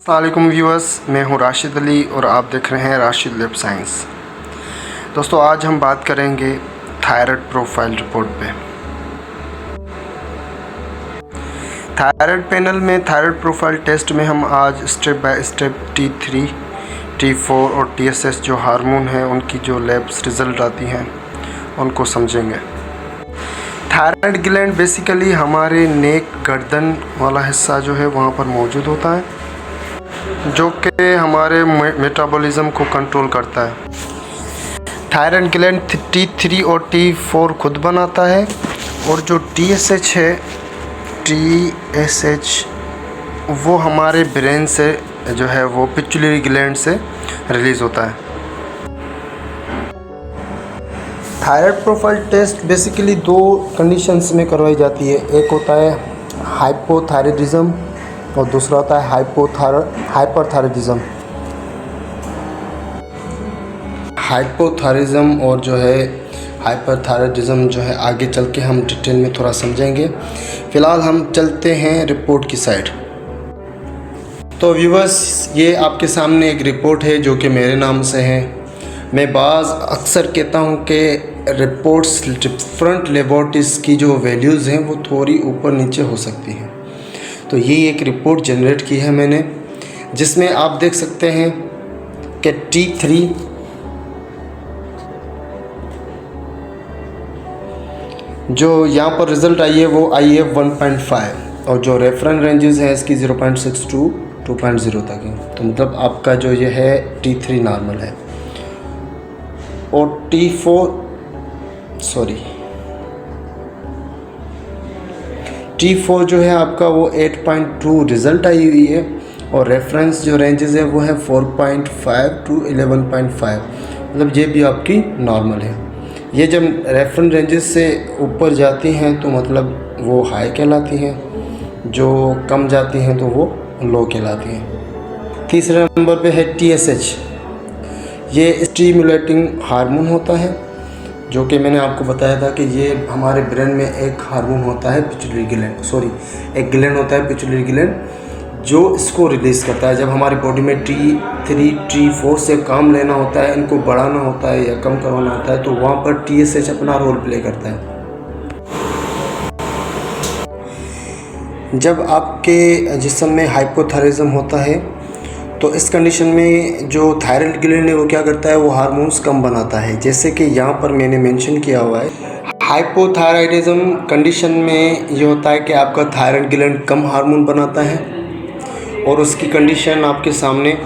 अस्सलामुअलैकुम व्यूअर्स, मैं हूं राशिद अली और आप देख रहे हैं राशिद लैब साइंस। दोस्तों, आज हम बात करेंगे थायराइड प्रोफाइल रिपोर्ट पे। थायराइड पैनल में थायराइड प्रोफाइल टेस्ट में हम आज step by step T3, T4 और TSH जो हार्मोन हैं उनकी जो लैब्स रिज़ल्ट आती हैं उनको समझेंगे। थायराइड ग्लैंड बेसिकली हमारे नेक गर्दन वाला हिस्सा जो है वहाँ पर मौजूद होता है, जो कि हमारे मेटाबॉलिज्म को कंट्रोल करता है। थायराइड ग्लैंड T3 और T4 खुद बनाता है और जो TSH है, TSH वो हमारे ब्रेन से जो है वो पिट्यूटरी ग्लैंड से रिलीज़ होता है। थायराइड प्रोफाइल टेस्ट बेसिकली दो कंडीशंस में करवाई जाती है। एक होता है हाइपोथायराइडिज्म और दूसरा होता है हाइपरथायराइडिज्म। हाइपोथायराइडिज्म और जो है हाइपरथायराइडिज्म जो है आगे चल के हम डिटेल में थोड़ा समझेंगे। फ़िलहाल हम चलते हैं रिपोर्ट की साइड। तो व्यूअर्स, ये आपके सामने एक रिपोर्ट है जो कि मेरे नाम से है। मैं अक्सर कहता हूँ कि रिपोर्ट्स डिफरेंट लेबॉरेटरीज़ की जो वैल्यूज़ हैं वो थोड़ी ऊपर नीचे हो सकती हैं। तो ये एक रिपोर्ट जनरेट की है मैंने, जिसमें आप देख सकते हैं कि T3 जो यहाँ पर रिज़ल्ट आई है वो आई है 1.5 और जो रेफरेंस रेंजेस हैं इसकी 0.6 to 2.0 तक है। तो मतलब आपका जो ये है T3 नॉर्मल है और T4 जो है आपका वो 8.2 रिज़ल्ट आई हुई है और रेफरेंस जो रेंजेस है वो है 4.5 to 11.5, मतलब ये भी आपकी नॉर्मल है। ये जब रेफरेंस रेंजेस से ऊपर जाती हैं तो मतलब वो हाई कहलाती हैं, जो कम जाती हैं तो वो लो कहलाती हैं। तीसरे नंबर पे है TSH। ये स्टिमुलेटिंग हार्मोन होता है, जो कि मैंने आपको बताया था कि ये हमारे ब्रेन में एक हार्मोन होता है पिट्यूटरी ग्लैंड, एक ग्लैंड होता है पिट्यूटरी ग्लैंड जो इसको रिलीज़ करता है। जब हमारी बॉडी में T3, T4 से काम लेना होता है, इनको बढ़ाना होता है या कम करवाना होता है, तो वहाँ पर TSH अपना रोल प्ले करता है। जब आपके जिस्म में हाइपोथायराइडिज्म होता है तो इस कंडीशन में जो थायराइड ग्लैंड है वो क्या करता है, वो हार्मोन्स कम बनाता है। जैसे कि यहाँ पर मैंने मेंशन किया हुआ है, हाइपोथायराइडिज्म कंडीशन में ये होता है कि आपका थायराइड ग्लैंड कम हार्मोन बनाता है और उसकी कंडीशन आपके सामने,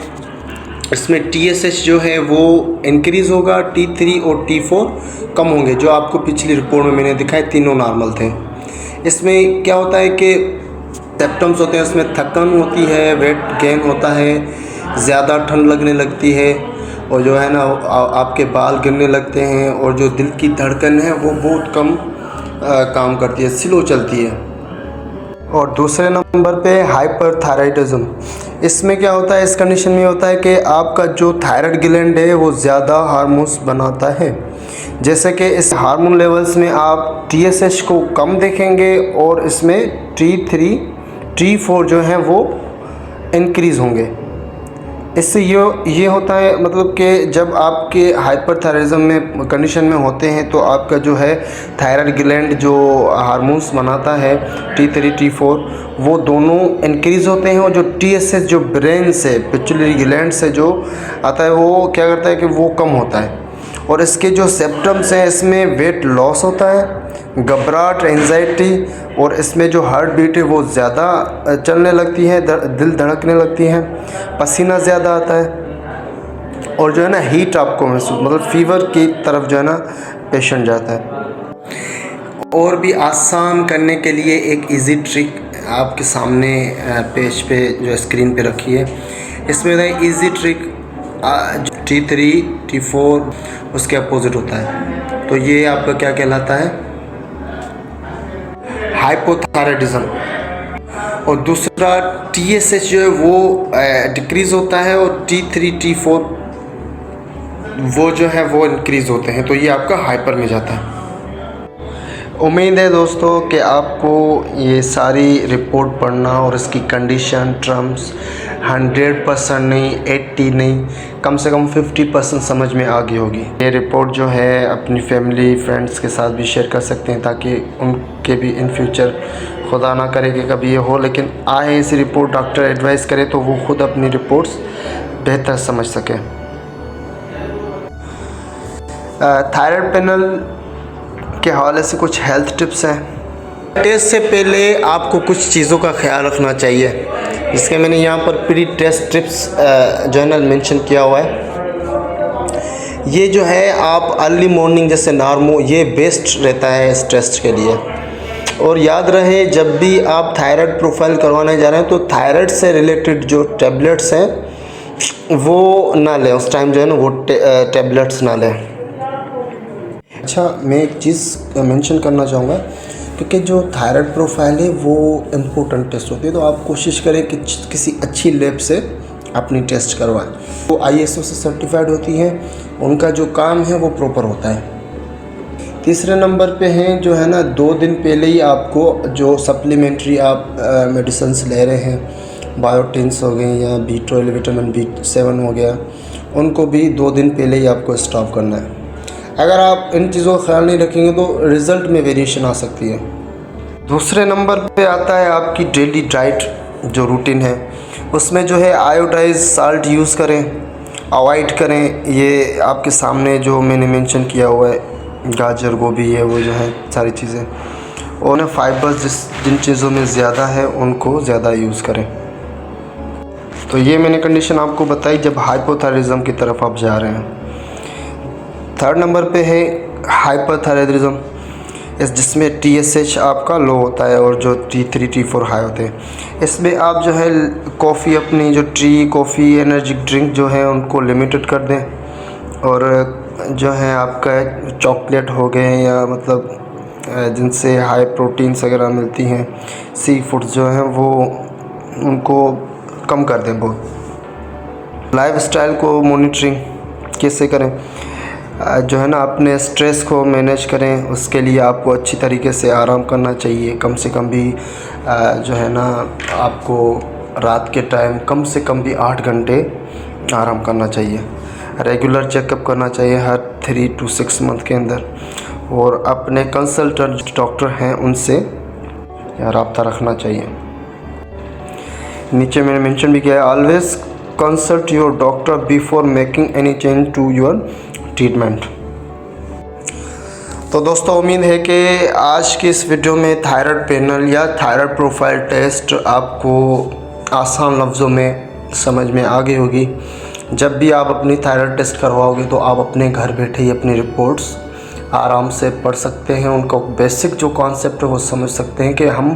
इसमें TSH जो है वो इंक्रीज़ होगा, T3 और T4 कम होंगे। जो आपको पिछली रिपोर्ट में मैंने दिखाए तीनों नॉर्मल थे। इसमें क्या होता है कि सिम्पटम्स होते हैं, उसमें थकान होती है, वेट गेन होता है, ज़्यादा ठंड लगने लगती है और जो है ना आपके बाल गिरने लगते हैं और जो दिल की धड़कन है वो बहुत कम काम करती है, स्लो चलती है। और दूसरे नंबर पे हाइपरथायराइडिज्म। इसमें क्या होता है, इस कंडीशन में होता है कि आपका जो थायराइड ग्लैंड है वो ज़्यादा हार्मोन्स बनाता है। जैसे कि इस हार्मोन लेवल्स में आप TSH को कम देखेंगे और इसमें T3, T4 जो हैं वो इंक्रीज़ होंगे। इससे ये होता है, मतलब कि जब आपके हाइपरथायराइडिज्म में कंडीशन में होते हैं तो आपका जो है थायराइड ग्लैंड जो हार्मोन्स बनाता है T3, T4 वो दोनों इंक्रीज़ होते हैं और जो TSH जो ब्रेन से पिट्यूटरी ग्लैंड से जो आता है वो क्या करता है कि वो कम होता है। और इसके जो सिम्पटम्स हैं, इसमें वेट लॉस होता है, घबराहट, एंजाइटी, और इसमें जो हार्ट बीट है वो ज़्यादा चलने लगती है, दिल धड़कने लगती है, पसीना ज़्यादा आता है और जो है ना हीट आपको महसूस, मतलब फीवर की तरफ जो है ना पेशेंट जाता है। और भी आसान करने के लिए एक इजी ट्रिक आपके सामने पेज पे जो स्क्रीन पे रखी है, इसमें इजी ट्रिक T3, T4 उसके अपोजिट होता है। तो ये आपका क्या कहलाता है, हाइपोथायराइडिज्म। और दूसरा TSH जो है वो डिक्रीज़ होता है और T3, T4 वो जो है वो इंक्रीज़ होते हैं, तो ये आपका हाइपर में जाता है। उम्मीद है दोस्तों कि आपको ये सारी रिपोर्ट पढ़ना और इसकी कंडीशन, टर्म्स, 100% नहीं, 80 नहीं, कम से कम 50% समझ में आ गई होगी। ये रिपोर्ट जो है अपनी फैमिली फ्रेंड्स के साथ भी शेयर कर सकते हैं ताकि उनके भी इन फ्यूचर, खुदा ना करे कि कभी ये हो, लेकिन आए ऐसी रिपोर्ट डॉक्टर एडवाइस करे तो वो खुद अपनी रिपोर्ट्स बेहतर समझ सके। थायराइड पैनल के हवाले से कुछ हेल्थ टिप्स हैं। टेस्ट से पहले आपको कुछ चीज़ों का ख्याल रखना चाहिए, जिसके मैंने यहाँ पर प्री टेस्ट टिप्स जो है ना मेंशन किया हुआ है। ये जो है आप अर्ली मॉर्निंग जैसे नॉर्मल, ये बेस्ट रहता है इस टेस्ट के लिए। और याद रहे जब भी आप थायराइड प्रोफाइल करवाने जा रहे हैं तो थायराइड से रिलेटेड जो टैबलेट्स हैं वो ना लें, उस टाइम जो है ना वो टैबलेट्स ना लें। अच्छा, मैं एक चीज़ मेंशन करना चाहूँगा, क्योंकि जो थायराइड प्रोफाइल है वो इम्पोर्टेंट टेस्ट होती है, तो आप कोशिश करें कि किसी अच्छी लैब से अपनी टेस्ट करवाएं। वो ISO से सर्टिफाइड होती हैं, उनका जो काम है वो प्रॉपर होता है। तीसरे नंबर पे हैं जो है ना 2 दिन पहले ही आपको जो सप्लीमेंट्री आप मेडिसिन्स ले रहे हैं, बायोटिन्स हो गए या B12 विटामिन B7 हो गया, उनको भी 2 दिन पहले ही आपको स्टॉप करना है। अगर आप इन चीज़ों का ख्याल नहीं रखेंगे तो रिज़ल्ट में वेरिएशन आ सकती है। दूसरे नंबर पे आता है आपकी डेली डाइट जो रूटीन है, उसमें जो है आयोडाइज साल्ट यूज़ करें, अवॉइड करें। ये आपके सामने जो मैंने मेंशन किया हुआ है, गाजर, गोभी है, वो जो है सारी चीज़ें, और फाइबर्स जिन चीज़ों में ज़्यादा है उनको ज़्यादा यूज़ करें। तो ये मैंने कंडीशन आपको बताई जब हाइपोथायराइडिज्म की तरफ आप जा रहे हैं। थर्ड नंबर पे है हाइपरथायराइडिज्म, जिसमें TSH आपका लो होता है और जो T3 T4 हाई होते हैं। इसमें आप जो है कॉफ़ी, अपनी जो कॉफ़ी एनर्जी ड्रिंक जो है उनको लिमिटेड कर दें, और जो है आपका चॉकलेट हो गए या मतलब जिनसे हाई प्रोटीन्स वगैरह मिलती हैं, सी फूड्स जो हैं वो उनको कम कर दें बहुत। लाइफस्टाइल को मॉनिटरिंग कैसे करें, जो है ना अपने स्ट्रेस को मैनेज करें, उसके लिए आपको अच्छी तरीके से आराम करना चाहिए। कम से कम भी जो है ना आपको रात के टाइम कम से कम भी 8 घंटे आराम करना चाहिए। रेगुलर चेकअप करना चाहिए हर 3 to 6 मंथ के अंदर, और अपने कंसल्टेंट डॉक्टर हैं उनसे रब्ता रखना चाहिए। नीचे मैंने मेंशन भी किया है, always consult your doctor before making any change to your treatment. तो दोस्तों, उम्मीद है कि आज की इस वीडियो में थायराइड पैनल या थायराइड प्रोफाइल टेस्ट आपको आसान लफ्ज़ों में समझ में आ गई होगी। जब भी आप अपनी थायराइड टेस्ट करवाओगे तो आप अपने घर बैठे ही अपनी रिपोर्ट्स आराम से पढ़ सकते हैं, उनका बेसिक जो कॉन्सेप्ट है वो समझ सकते हैं कि हम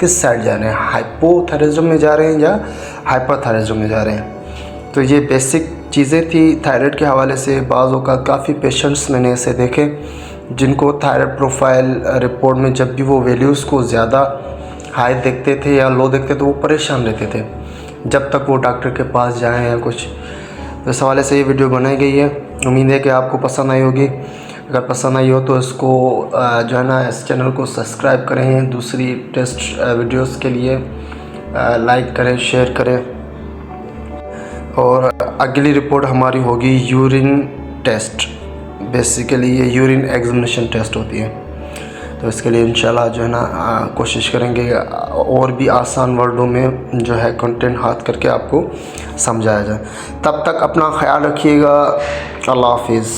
किस साइड जा रहे हैं, हाइपोथायराइडिज्म में जा रहे हैं या हाइपरथायराइडिज्म में जा रहे हैं। तो ये बेसिक चीज़ें थी थायराइड के हवाले से। बाज़ों का काफ़ी पेशेंट्स मैंने ऐसे देखे जिनको थायराइड प्रोफाइल रिपोर्ट में जब भी वो वैल्यूज़ को ज़्यादा हाई देखते थे या लो देखते तो वो परेशान रहते थे जब तक वो डॉक्टर के पास जाएं या कुछ। तो इस हवाले से ये वीडियो बनाई गई है। उम्मीद है कि आपको पसंद आई होगी। अगर पसंद आई हो तो इसको जो है ना इस चैनल को सब्सक्राइब करें, दूसरी टेस्ट वीडियोस के लिए लाइक करें, शेयर करें। और अगली रिपोर्ट हमारी होगी यूरिन टेस्ट। बेसिकली ये यूरिन एग्जामिनेशन टेस्ट होती है, तो इसके लिए इंशाल्लाह जो है ना कोशिश करेंगे और भी आसान वर्डों में जो है कंटेंट हाथ करके आपको समझाया जाए। तब तक अपना ख्याल रखिएगा। अल्लाह हाफिज़।